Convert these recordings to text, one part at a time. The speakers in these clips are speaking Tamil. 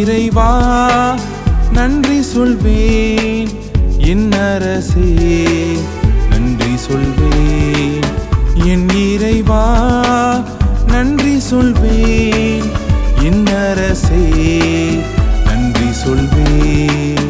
இறைவா நன்றி சொல்வேன், என் அரசே நன்றி சொல்வேன். என் இறைவா நன்றி சொல்வேன், என் அரசே நன்றி சொல்வேன்.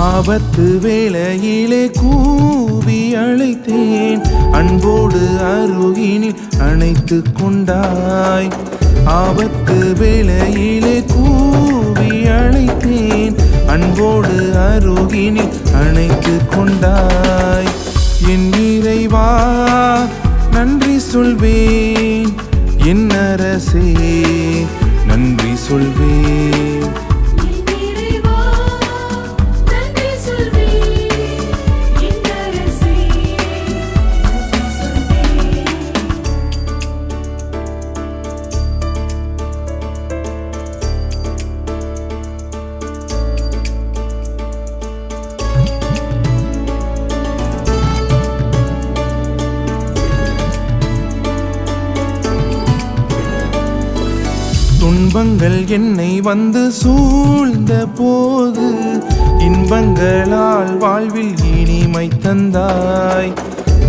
ஆபத்து வேளையிலே கூவி அழைத்தேன், அன்போடு அருகினில் அணைத்து கொண்டாய். ஆபத்து வேளையிலே கூவி அழைத்தேன், அன்போடு அருகினில் அணைத்து கொண்டாய். என் இறைவா நன்றி சொல்வேன், என் அரசே நன்றி சொல்வேன். துன்பங்கள் என்னை வந்து சூழ்ந்த போது, இன்பங்களால் வாழ்வில் இனிமை தந்தாய்.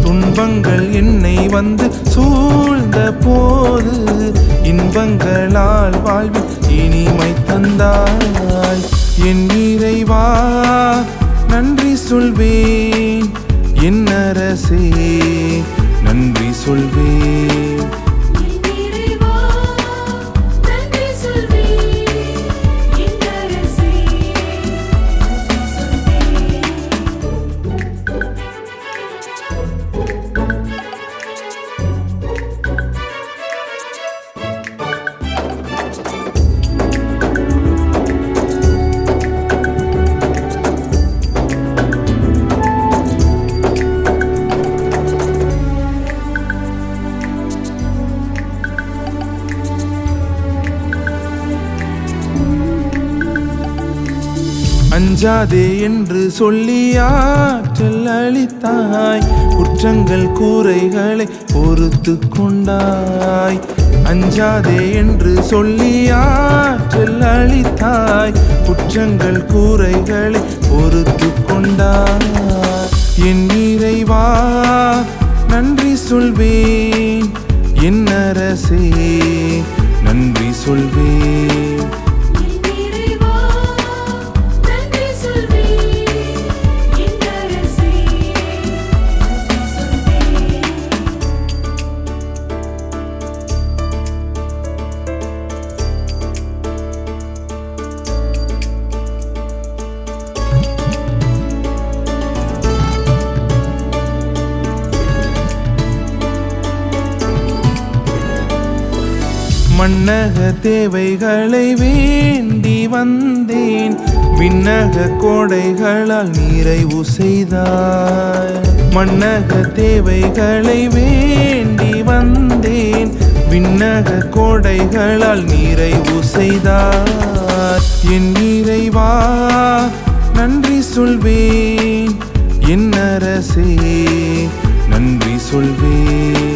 துன்பங்கள் என்னை வந்து சூழ்ந்த போது, இன்பங்களால் வாழ்வில் இனிமை தந்தாய். என் இறைவா நன்றி சொல்வேன், என் அரசே நன்றி சொல்வேன். அஞ்சாதே என்று சொல்லி ஆற்றல் அளித்தாய், குற்றங்கள் கூரைகளை பொறுத்து கொண்டாய். அஞ்சாதே என்று சொல்லி ஆற்றல் அளித்தாய், குற்றங்கள் கூரைகளை பொறுத்து கொண்டாய். என் இறைவா நன்றி சொல்வேன், என் அரசே நன்றி சொல்வேன். மன்னக தேவைகளை வேண்டி வந்தேன், விண்ணக கோடைகளால் நிறைவு செய்தாய். மன்னக தேவைகளை வேண்டி வந்தேன், விண்ணக கோடைகளால் நிறைவு செய்தாய். என் இறைவா நன்றி சொல்வேன், என் அரசே நன்றி சொல்வேன்.